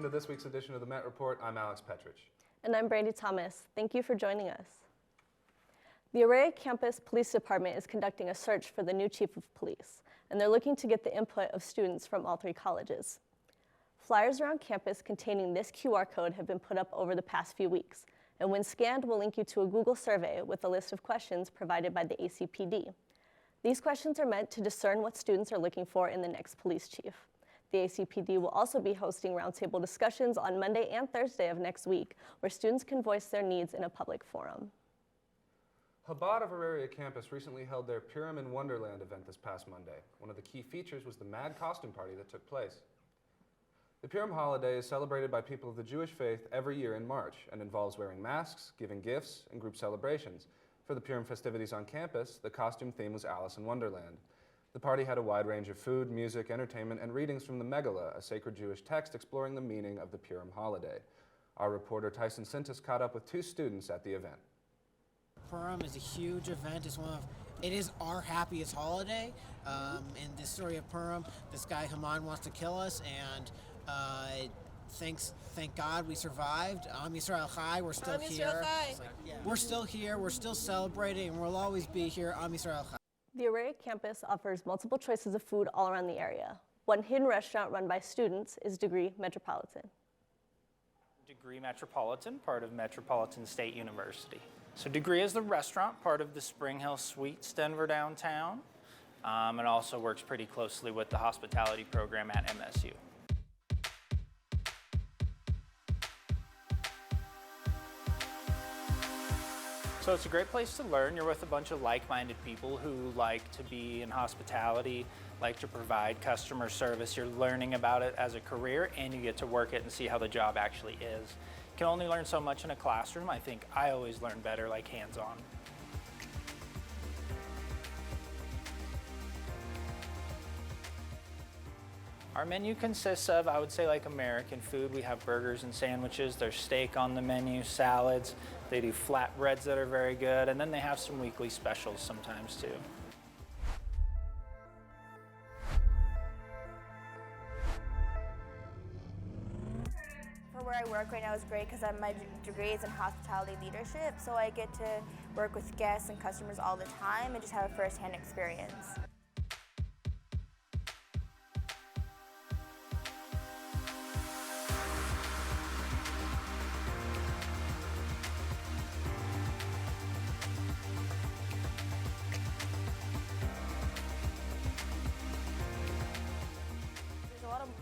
to this week's edition of the Met Report. I'm Alex Petrich. And I'm Brandi Thomas. Thank you for joining us. The Aurelia Campus Police Department is conducting a search for the new chief of police, and they're looking to get the input of students from all 3 colleges. Flyers around campus containing this QR code have been put up over the past few weeks, and when scanned, will link you to a Google survey with a list of questions provided by the ACPD. These questions are meant to discern what students are looking for in the next police chief. The ACPD will also be hosting roundtable discussions on Monday and Thursday of next week, where students can voice their needs in a public forum. Chabad of Aurelia campus recently held their Purim in Wonderland event this past Monday. One of the key features was the mad costume party that took place. The Purim holiday is celebrated by people of the Jewish faith every year in March and involves wearing masks, giving gifts, and group celebrations. For the Purim festivities on campus, the costume theme was Alice in Wonderland. The party had a wide range of food, music, entertainment, and readings from the Megillah, a sacred Jewish text exploring the meaning of the Purim holiday. Our reporter Tyson Sintas caught up with 2 students at the event. Purim is a huge event. It is our happiest holiday. In this story of Purim, this guy Haman wants to kill us, and thank God we survived. Am Yisrael Chai, we're still here. We're still here. We're still celebrating, and we'll always be here. Am Yisrael Chai. The Aurelia campus offers multiple choices of food all around the area. One hidden restaurant run by students is Degree Metropolitan. Degree Metropolitan, part of Metropolitan State University. So Degree is the restaurant, part of the Spring Hill Suites, Denver downtown. It also works pretty closely with the hospitality program at MSU. So it's a great place to learn. You're with a bunch of like-minded people who like to be in hospitality, like to provide customer service. You're learning about it as a career, and you get to work it and see how the job actually is. You can only learn so much in a classroom. I think I always learn better like hands-on. Our menu consists of, I would say, like American food. We have burgers and sandwiches. There's steak on the menu, salads. They do flatbreads that are very good, and then they have some weekly specials sometimes too. For where I work right now is great because my degree is in hospitality leadership, so I get to work with guests and customers all the time and just have a first-hand experience.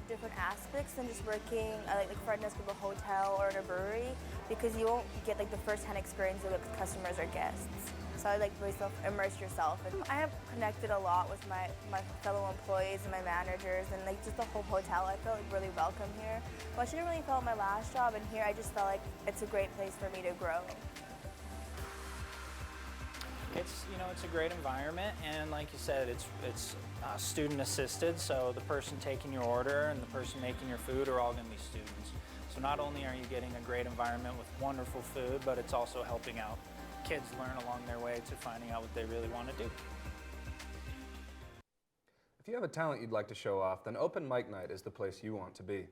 Different aspects than just working like front desk of a hotel or at a brewery, because you won't get like the first-hand experience with customers or guests. So I like myself immerse yourself. And I have connected a lot with my fellow employees and my managers, and like just the whole hotel. I felt like really welcome here. Well, I shouldn't really felt my last job, and here I just felt like it's a great place for me to grow. It's a great environment, and like you said, it's student assisted, so the person taking your order and the person making your food are all going to be students. So not only are you getting a great environment with wonderful food, but it's also helping out kids learn along their way to finding out what they really want to do. If you have a talent you'd like to show off, then Open Mic Night is the place you want to be.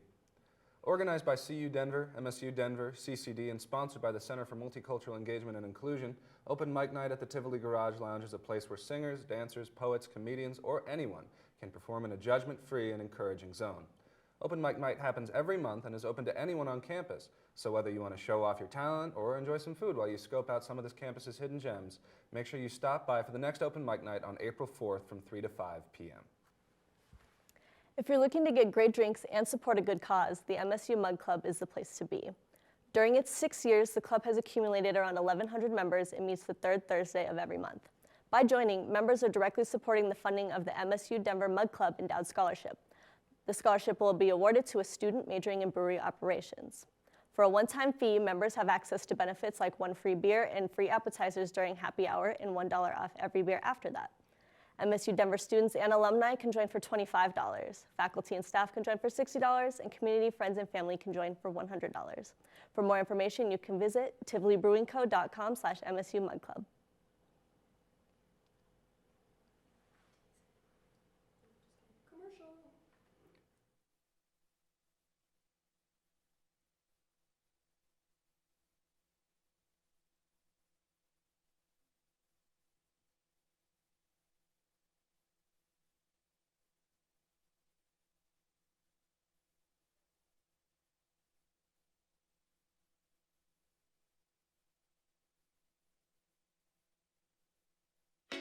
Organized by CU Denver, MSU Denver, CCD, and sponsored by the Center for Multicultural Engagement and Inclusion, Open Mic Night at the Tivoli Garage Lounge is a place where singers, dancers, poets, comedians, or anyone can perform in a judgment-free and encouraging zone. Open Mic Night happens every month and is open to anyone on campus, so whether you want to show off your talent or enjoy some food while you scope out some of this campus's hidden gems, make sure you stop by for the next Open Mic Night on April 4th from 3 to 5 p.m. If you're looking to get great drinks and support a good cause, the MSU Mug Club is the place to be. During its 6 years, the club has accumulated around 1,100 members and meets the 3rd Thursday of every month. By joining, members are directly supporting the funding of the MSU Denver Mug Club Endowed Scholarship. The scholarship will be awarded to a student majoring in brewery operations. For a one-time fee, members have access to benefits like 1 free beer and free appetizers during happy hour and $1 off every beer after that. MSU Denver students and alumni can join for $25. Faculty and staff can join for $60, and community, friends, and family can join for $100. For more information, you can visit tivolibrewingco.com/MSU Mug Club.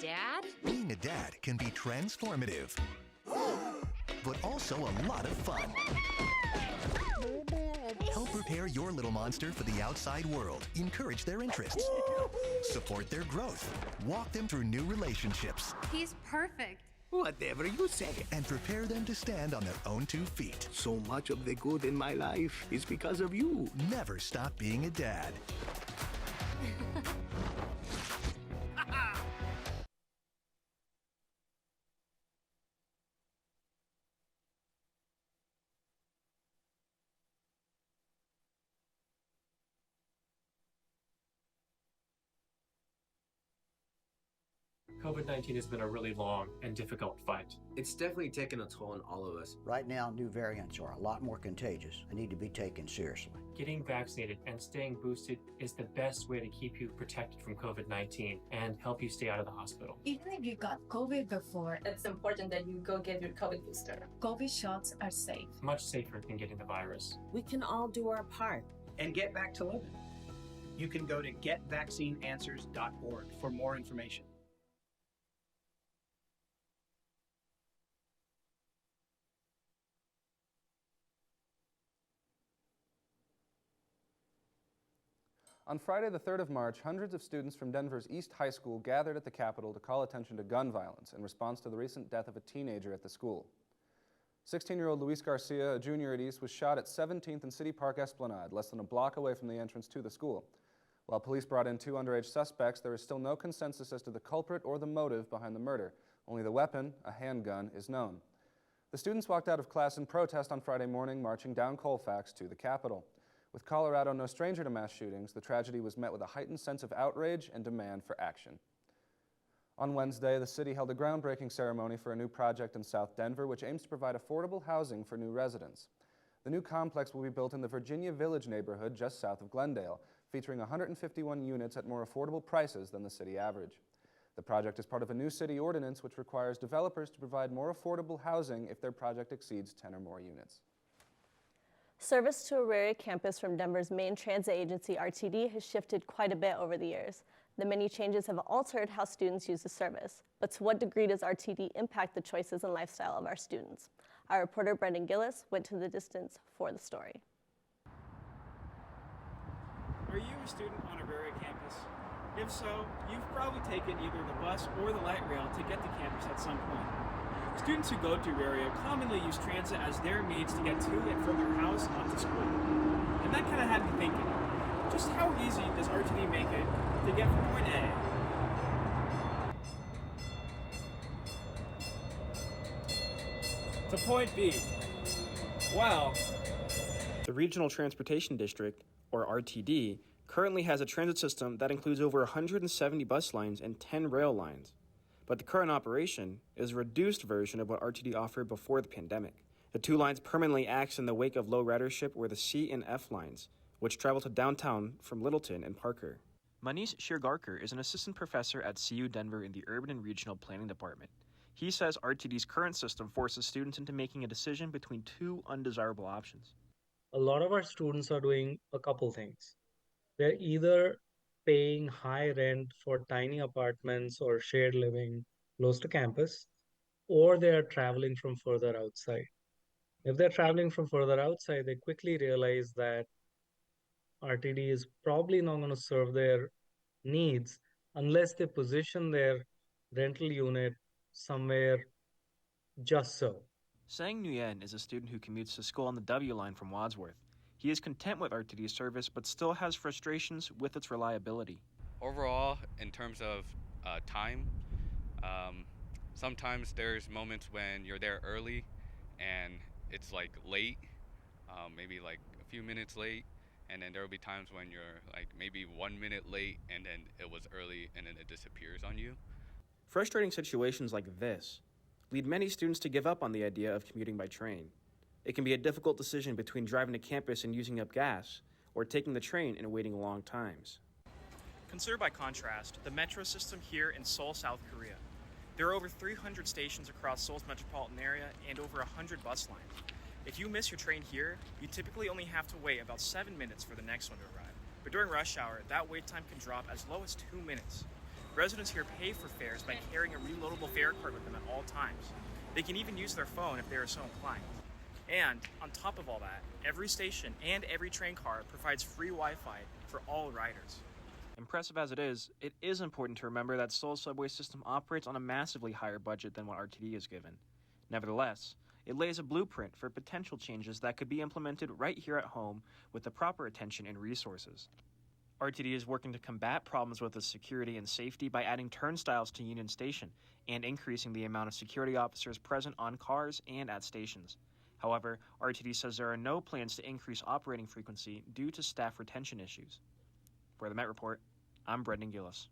dad? Being a dad can be transformative, but also a lot of fun. Help prepare your little monster for the outside world. Encourage their interests. Support their growth. Walk them through new relationships. He's perfect. Whatever you say. And prepare them to stand on their own 2 feet. So much of the good in my life is because of you. Never stop being a dad. COVID-19 has been a really long and difficult fight. It's definitely taken a toll on all of us. Right now, new variants are a lot more contagious and need to be taken seriously. Getting vaccinated and staying boosted is the best way to keep you protected from COVID-19 and help you stay out of the hospital. Even if you got COVID before, it's important that you go get your COVID booster. COVID shots are safe. Much safer than getting the virus. We can all do our part. And get back to living. You can go to getvaccineanswers.org for more information. On Friday, the 3rd of March, hundreds of students from Denver's East High School gathered at the Capitol to call attention to gun violence in response to the recent death of a teenager at the school. 16-year-old Luis Garcia, a junior at East, was shot at 17th and City Park Esplanade, less than a block away from the entrance to the school. While police brought in 2 underage suspects, there is still no consensus as to the culprit or the motive behind the murder. Only the weapon, a handgun, is known. The students walked out of class in protest on Friday morning, marching down Colfax to the Capitol. With Colorado no stranger to mass shootings, the tragedy was met with a heightened sense of outrage and demand for action. On Wednesday, the city held a groundbreaking ceremony for a new project in South Denver, which aims to provide affordable housing for new residents. The new complex will be built in the Virginia Village neighborhood just south of Glendale, featuring 151 units at more affordable prices than the city average. The project is part of a new city ordinance which requires developers to provide more affordable housing if their project exceeds 10 or more units. Service to Auraria campus from Denver's main transit agency, RTD, has shifted quite a bit over the years. The many changes have altered how students use the service. But to what degree does RTD impact the choices and lifestyle of our students? Our reporter, Brendan Gillis, went to the distance for the story. Are you a student on Auraria campus? If so, you've probably taken either the bus or the light rail to get to campus at some point. Students who go to Auraria commonly use transit as their means to get to and from their house onto school. And that kind of had me thinking, just how easy does RTD make it to get from point A to point B? Well, the Regional Transportation District, or RTD, currently has a transit system that includes over 170 bus lines and 10 rail lines. But the current operation is a reduced version of what RTD offered before the pandemic. The 2 lines permanently acts in the wake of low ridership were the C and F lines, which travel to downtown from Littleton and Parker. Manish Shirgarkar is an assistant professor at CU Denver in the Urban and Regional Planning Department. He says RTD's current system forces students into making a decision between 2 undesirable options. A lot of our students are doing a couple things. They're either paying high rent for tiny apartments or shared living close to campus, or they are traveling from further outside. If they're traveling from further outside, they quickly realize that RTD is probably not going to serve their needs unless they position their rental unit somewhere just so. Sang Nguyen is a student who commutes to school on the W line from Wadsworth. He is content with RTD's service, but still has frustrations with its reliability. Overall, in terms of time, sometimes there's moments when you're there early and it's like late, maybe like a few minutes late, and then there will be times when you're like maybe 1 minute late and then it was early and then it disappears on you. Frustrating situations like this lead many students to give up on the idea of commuting by train. It can be a difficult decision between driving to campus and using up gas, or taking the train and waiting long times. Consider by contrast the metro system here in Seoul, South Korea. There are over 300 stations across Seoul's metropolitan area and over 100 bus lines. If you miss your train here, you typically only have to wait about 7 minutes for the next one to arrive. But during rush hour, that wait time can drop as low as 2 minutes. Residents here pay for fares by carrying a reloadable fare card with them at all times. They can even use their phone if they are so inclined. And on top of all that, every station and every train car provides free Wi-Fi for all riders. Impressive as it is important to remember that Seoul's subway system operates on a massively higher budget than what RTD is given. Nevertheless, it lays a blueprint for potential changes that could be implemented right here at home with the proper attention and resources. RTD is working to combat problems with the security and safety by adding turnstiles to Union Station and increasing the amount of security officers present on cars and at stations. However, RTD says there are no plans to increase operating frequency due to staff retention issues. For the Met Report, I'm Brendan Gillis.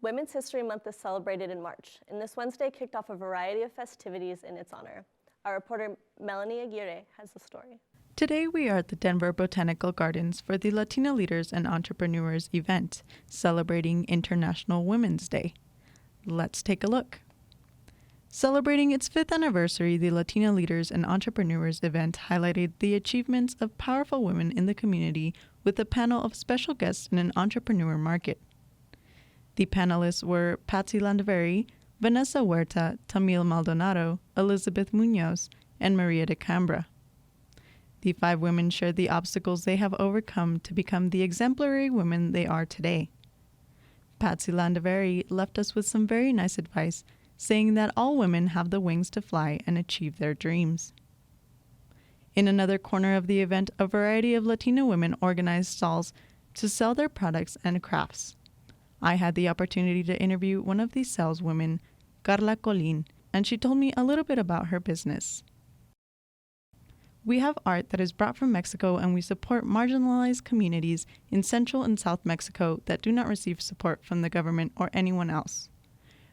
Women's History Month is celebrated in March, and this Wednesday kicked off a variety of festivities in its honor. Our reporter Melanie Aguirre has the story. Today we are at the Denver Botanical Gardens for the Latina Leaders and Entrepreneurs event, celebrating International Women's Day. Let's take a look. Celebrating its 5th anniversary, the Latina Leaders and Entrepreneurs event highlighted the achievements of powerful women in the community with a panel of special guests in an entrepreneur market. The panelists were Patsy Landaveri, Vanessa Huerta, Tamil Maldonado, Elizabeth Munoz, and Maria de Cambra. The 5 women shared the obstacles they have overcome to become the exemplary women they are today. Patsy Landaveri left us with some very nice advice, saying that all women have the wings to fly and achieve their dreams. In another corner of the event, a variety of Latina women organized stalls to sell their products and crafts. I had the opportunity to interview one of these saleswomen, Carla Colin, and she told me a little bit about her business. We have art that is brought from Mexico, and we support marginalized communities in Central and South Mexico that do not receive support from the government or anyone else.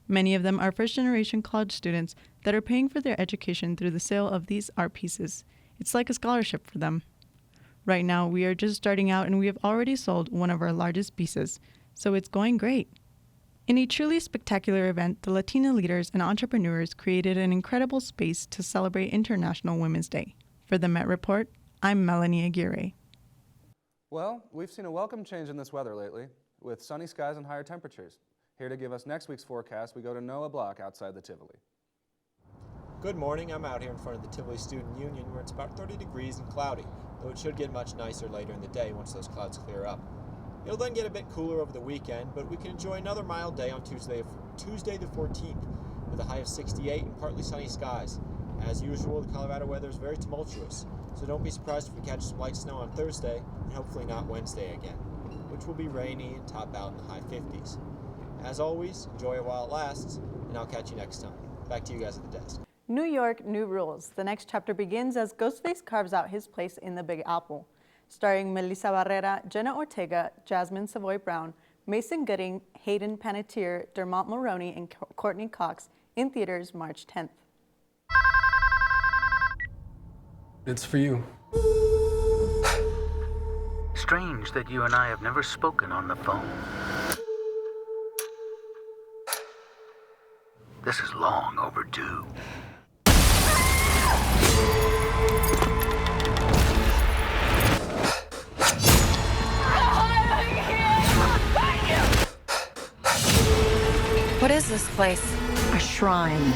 Many of them are first-generation college students that are paying for their education through the sale of these art pieces. It's like a scholarship for them. Right now, we are just starting out, and we have already sold one of our largest pieces, so it's going great. In a truly spectacular event, the Latina Leaders and Entrepreneurs created an incredible space to celebrate International Women's Day. For the Met Report, I'm Melanie Aguirre. Well, we've seen a welcome change in this weather lately, with sunny skies and higher temperatures. Here to give us next week's forecast, we go to Noah Block outside the Tivoli. Good morning. I'm out here in front of the Tivoli Student Union where it's about 30 degrees and cloudy, though it should get much nicer later in the day once those clouds clear up. It'll then get a bit cooler over the weekend, but we can enjoy another mild day on Tuesday the 14th with a high of 68 and partly sunny skies. As usual, the Colorado weather is very tumultuous, so don't be surprised if we catch some light snow on Thursday and hopefully not Wednesday again, which will be rainy and top out in the high 50s. As always, enjoy it while it lasts, and I'll catch you next time. Back to you guys at the desk. New York, new rules. The next chapter begins as Ghostface carves out his place in the Big Apple. Starring Melissa Barrera, Jenna Ortega, Jasmine Savoy Brown, Mason Gooding, Hayden Panettiere, Dermot Mulroney, and Courtney Cox in theaters March 10th. It's for you. Strange that you and I have never spoken on the phone. This is long overdue. What is this place? A shrine.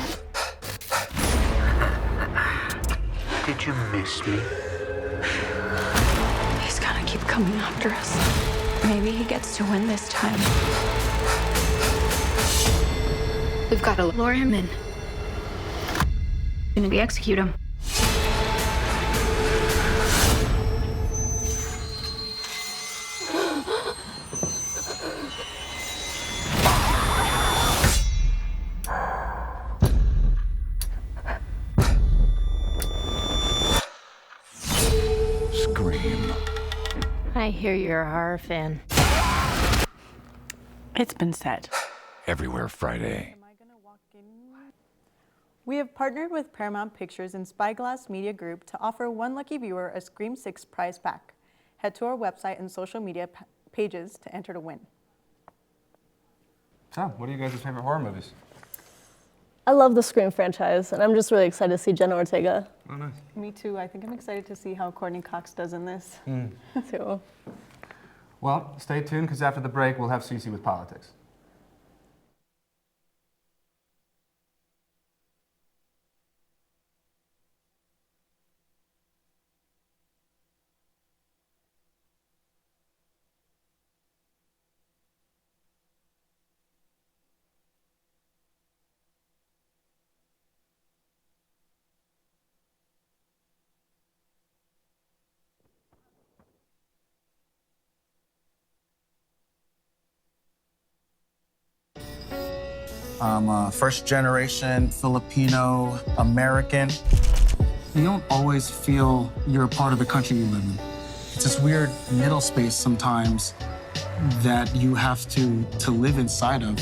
Did you miss me? He's gonna keep coming after us. Maybe he gets to win this time. We've got to lure him in. And we execute him. Scream. I hear you're a horror fan. It's been said. Everywhere Friday. We have partnered with Paramount Pictures and Spyglass Media Group to offer one lucky viewer a Scream 6 prize pack. Head to our website and social media pages to enter to win. So, what are you guys' favorite horror movies? I love the Scream franchise, and I'm just really excited to see Jenna Ortega. Oh, nice. Me too. I think I'm excited to see how Courtney Cox does in this. Too. Well, stay tuned, because after the break, we'll have Cece with politics. I'm a first-generation Filipino American. You don't always feel you're a part of the country you live in. It's this weird middle space sometimes that you have to live inside of.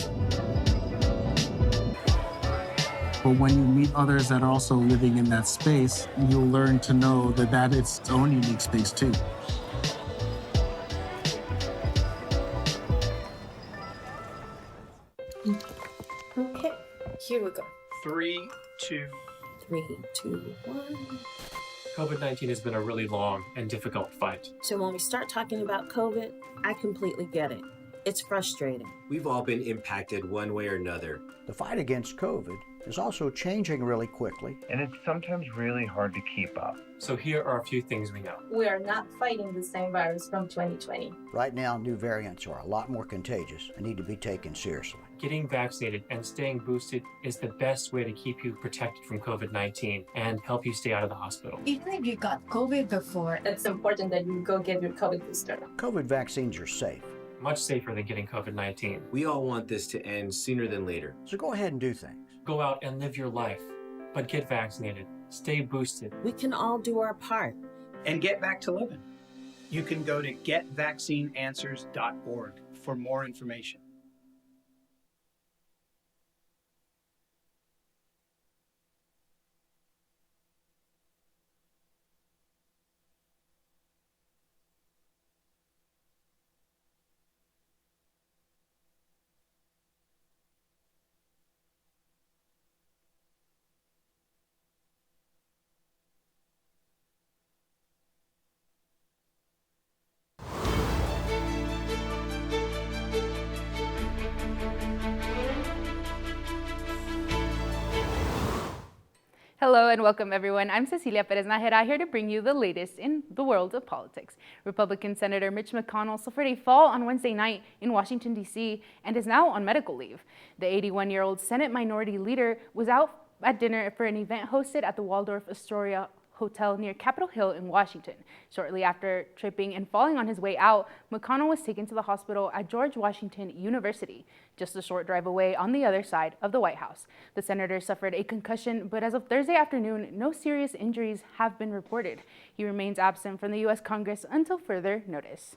But when you meet others that are also living in that space, you'll learn to know that it's its own unique space too. Okay, here we go. 3, 2, 3, 2, 1. COVID-19 has been a really long and difficult fight. So when we start talking about COVID, I completely get it. It's frustrating. We've all been impacted one way or another. The fight against COVID is also changing really quickly. And it's sometimes really hard to keep up. So here are a few things we know. We are not fighting the same virus from 2020. Right now, new variants are a lot more contagious and need to be taken seriously. Getting vaccinated and staying boosted is the best way to keep you protected from COVID-19 and help you stay out of the hospital. Even if you got COVID before, It's important that you go get your COVID booster. COVID vaccines are safe, Much safer than getting COVID-19. We all want this to end sooner than later. so go ahead and do things. Go out and live your life, but get vaccinated. Stay boosted. We can all do our part. and get back to living. You can go to getvaccineanswers.org for more information. Hello and welcome everyone. I'm Cecilia Perez-Najera, here to bring you the latest in the world of politics. Republican Senator Mitch McConnell suffered a fall on Wednesday night in Washington, D.C. and is now on medical leave. The 81-year-old Senate Minority Leader was out at dinner for an event hosted at the Waldorf Astoria Hotel near Capitol Hill in Washington. Shortly after tripping and falling on his way out, McConnell was taken to the hospital at George Washington University, just a short drive away on the other side of the White House. The senator suffered a concussion, but as of Thursday afternoon, no serious injuries have been reported. He remains absent from the U.S. Congress until further notice.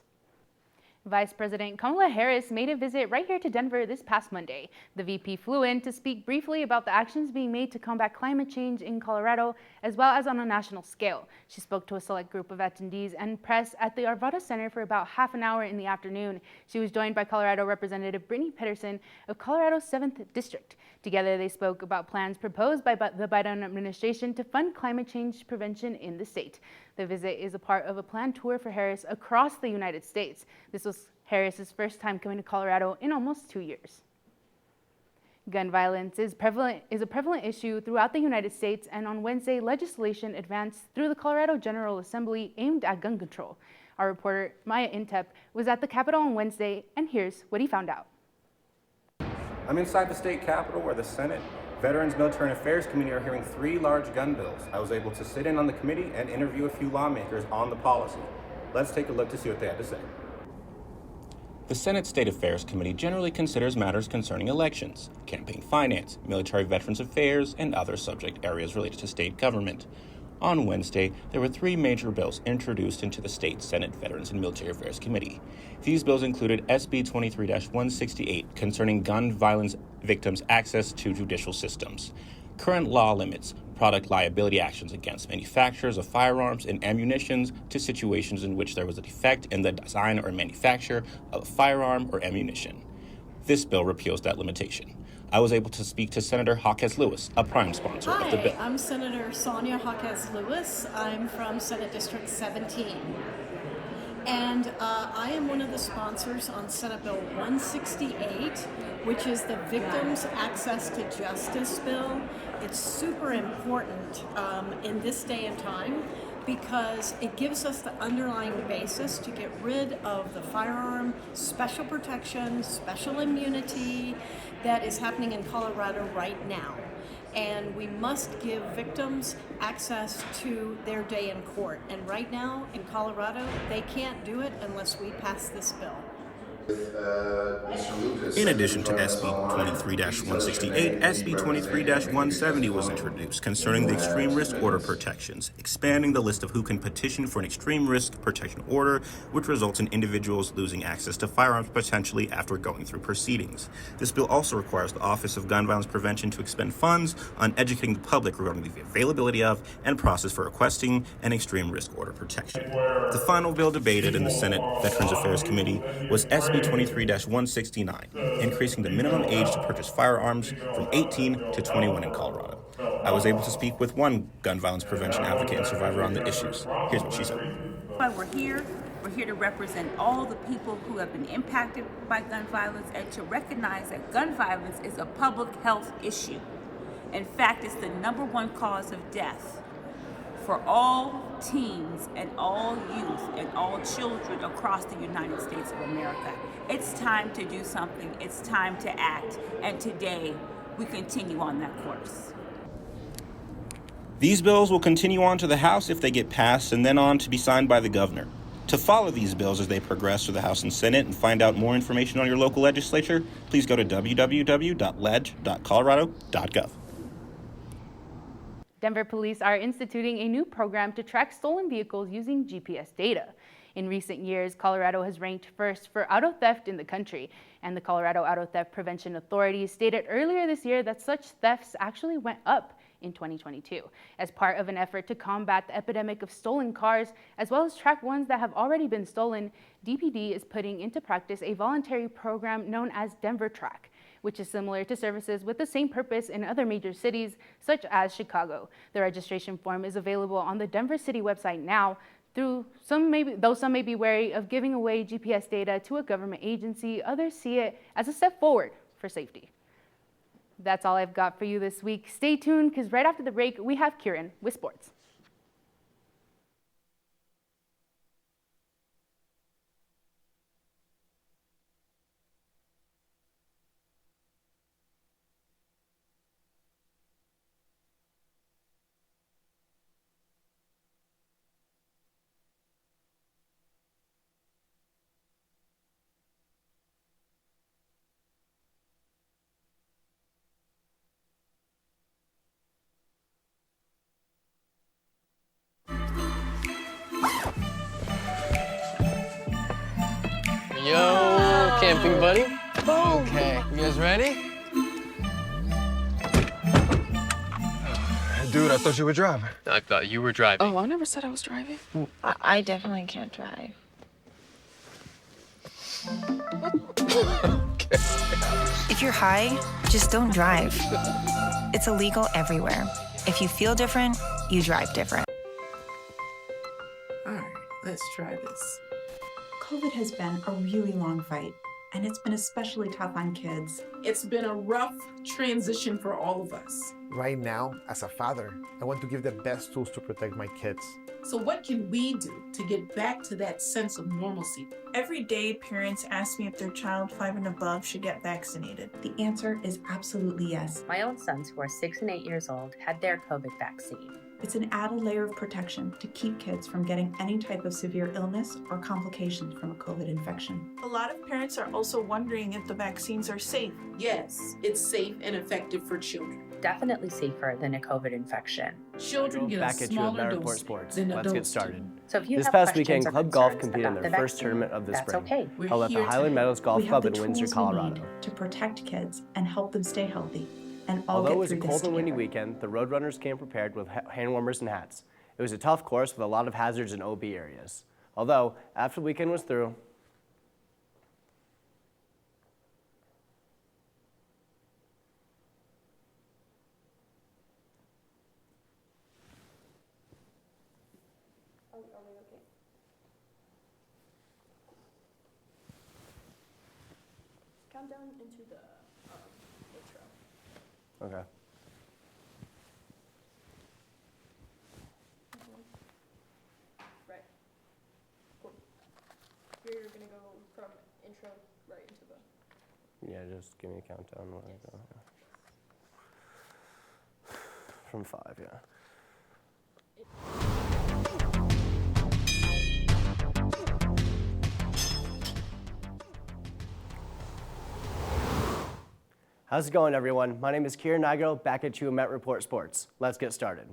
Vice President Kamala Harris made a visit right here to Denver this past Monday. The VP flew in to speak briefly about the actions being made to combat climate change in Colorado, as well as on a national scale. She spoke to a select group of attendees and press at the Arvada Center for about half an hour in the afternoon. She was joined by Colorado Representative Brittany Petterson of Colorado's 7th District. Together, they spoke about plans proposed by the Biden administration to fund climate change prevention in the state. The visit is a part of a planned tour for Harris across the United States. This was Harris's first time coming to Colorado in almost 2 years. Gun violence is a prevalent issue throughout the United States, and on Wednesday, legislation advanced through the Colorado General Assembly aimed at gun control. Our reporter, Maya Intep, was at the Capitol on Wednesday, and here's what he found out. I'm inside the state capitol where the Senate Veterans Military Affairs Committee are hearing 3 large gun bills. I was able to sit in on the committee and interview a few lawmakers on the policy. Let's take a look to see what they had to say. The Senate State Affairs Committee generally considers matters concerning elections, campaign finance, military veterans affairs, and other subject areas related to state government. On Wednesday, there were 3 major bills introduced into the state Senate Veterans and Military Affairs Committee. These bills included SB 23-168 concerning gun violence victims' access to judicial systems. Current law limits product liability actions against manufacturers of firearms and ammunitions to situations in which there was a defect in the design or manufacture of a firearm or ammunition. This bill repeals that limitation. I was able to speak to Senator Jaquez Lewis, a prime sponsor of the bill. Hi, I'm Senator Sonia Jaquez Lewis. I'm from Senate District 17. And I am one of the sponsors on Senate Bill 168, which is the Victims Access to Justice bill. It's super important in this day and time because it gives us the underlying basis to get rid of the firearm special protection, special immunity that is happening in Colorado right now. And we must give victims access to their day in court. And right now in Colorado, they can't do it unless we pass this bill. In addition to SB 23-168, SB 23-170 was introduced concerning the extreme risk order protections, expanding the list of who can petition for an extreme risk protection order, which results in individuals losing access to firearms potentially after going through proceedings. This bill also requires the Office of Gun Violence Prevention to expend funds on educating the public regarding the availability of and process for requesting an extreme risk order protection. The final bill debated in the Senate Veterans Affairs Committee was SB 23-169, increasing the minimum age to purchase firearms from 18 to 21 in Colorado. I was able to speak with one gun violence prevention advocate and survivor on the issues. Here's what she said. Why we're here to represent all the people who have been impacted by gun violence and to recognize that gun violence is a public health issue. In fact, it's the #1 cause of death for all teens and all youth and all children across the United States of America. It's time to do something. It's time to act. And today, we continue on that course. These bills will continue on to the House if they get passed and then on to be signed by the governor. To follow these bills as they progress through the House and Senate and find out more information on your local legislature, please go to www.leg.colorado.gov. Denver police are instituting a new program to track stolen vehicles using GPS data. In recent years, Colorado has ranked first for auto theft in the country, and the Colorado Auto Theft Prevention Authority stated earlier this year that such thefts actually went up in 2022. As part of an effort to combat the epidemic of stolen cars, as well as track ones that have already been stolen, DPD is putting into practice a voluntary program known as Denver Track, which is similar to services with the same purpose in other major cities, such as Chicago. The registration form is available on the Denver City website now. Though some may be wary of giving away GPS data to a government agency, others see it as a step forward for safety. That's all I've got for you this week. Stay tuned, because right after the break, we have Kyran with sports. Yo, camping buddy. Okay, you guys ready? Dude, I thought you were driving. I thought you were driving. Oh, I never said I was driving. I definitely can't drive. If you're high, just don't drive. It's illegal everywhere. If you feel different, you drive different. All right, let's try this. COVID has been a really long fight, and it's been especially tough on kids. It's been a rough transition for all of us. Right now, as a father, I want to give the best tools to protect my kids. So what can we do to get back to that sense of normalcy? Every day, parents ask me if their child 5 and above should get vaccinated. The answer is absolutely yes. My own sons, who are 6 and 8 years old, had their COVID vaccine. It's an added layer of protection to keep kids from getting any type of severe illness or complications from a COVID infection. A lot of parents are also wondering if the vaccines are safe. Yes, it's safe and effective for children. Definitely safer than a COVID infection. Children get back a at you with smaller Meritport dose Sports. than Let's adults get started. So if you This have past questions weekend, or Club Golf concerns competed in about their the first vaccine, tournament of the that's spring, okay. held at the Highland Meadows Golf Club in Windsor, Colorado. To protect kids and help them stay healthy and all Although it get was a through cold this and windy together. weekend, the Roadrunners came prepared with hand warmers and hats. It was a tough course with a lot of hazards in OB areas. Although, after the weekend was through, Countdown into the intro. okay. Right. Cool. You're gonna go from intro right into the. Yeah, just give me a countdown when I go. From 5, yeah. How's it going, everyone? My name is Kyran Nigro, back at you at Met Report Sports. Let's get started.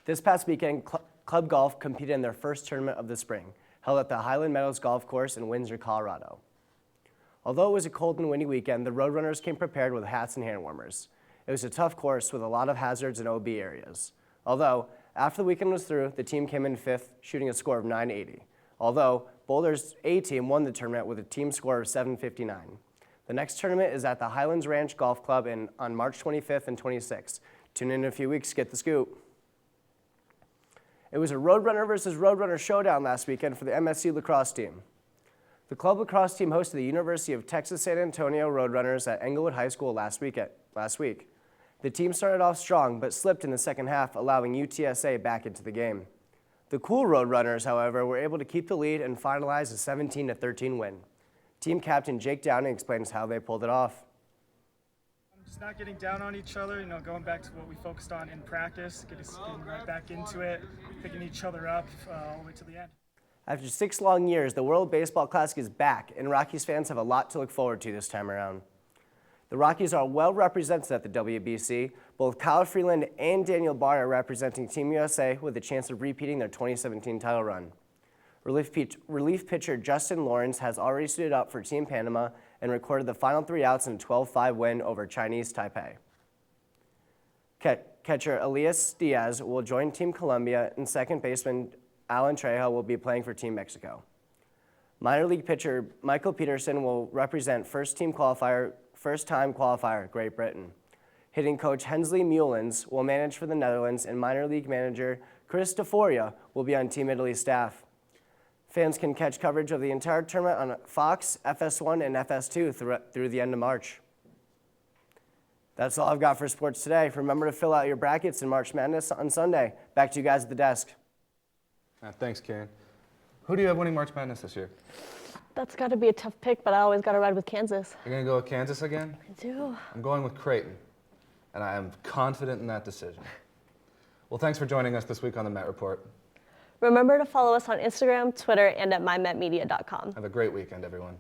This past weekend, Club Golf competed in their first tournament of the spring, held at the Highland Meadows Golf Course in Windsor, Colorado. Although it was a cold and windy weekend, the Roadrunners came prepared with hats and hand warmers. It was a tough course with a lot of hazards and OB areas. Although, after the weekend was through, the team came in fifth, shooting a score of 980. Although, Boulder's A team won the tournament with a team score of 759. The next tournament is at the Highlands Ranch Golf Club on March 25th and 26th. Tune in a few weeks to get the scoop. It was a Roadrunner versus Roadrunner showdown last weekend for the MSU lacrosse team. The club lacrosse team hosted the University of Texas San Antonio Roadrunners at Englewood High School last week. The team started off strong but slipped in the second half, allowing UTSA back into the game. The cool Roadrunners, however, were able to keep the lead and finalize a 17-13 win. Team captain Jake Downing explains how they pulled it off. Just not getting down on each other, going back to what we focused on in practice, getting right back into it, picking each other up all the way to the end. After 6 long years, the World Baseball Classic is back, and Rockies fans have a lot to look forward to this time around. The Rockies are well represented at the WBC. Both Kyle Freeland and Daniel Bard are representing Team USA with a chance of repeating their 2017 title run. Relief pitcher Justin Lawrence has already suited up for Team Panama and recorded the final 3 outs in a 12-5 win over Chinese Taipei. Catcher Elias Diaz will join Team Colombia, and second baseman Alan Trejo will be playing for Team Mexico. Minor league pitcher Michael Peterson will represent first-time qualifier Great Britain. Hitting coach Hensley Mullins will manage for the Netherlands, and minor league manager Chris DeForia will be on Team Italy's staff. Fans can catch coverage of the entire tournament on Fox, FS1, and FS2 through the end of March. That's all I've got for sports today. Remember to fill out your brackets in March Madness on Sunday. Back to you guys at the desk. Thanks, Kyran. Who do you have winning March Madness this year? That's got to be a tough pick, but I always got to ride with Kansas. You're going to go with Kansas again? I do. I'm going with Creighton, and I am confident in that decision. Well, thanks for joining us this week on the Met Report. Remember to follow us on Instagram, Twitter, and at mymetmedia.com. Have a great weekend, everyone.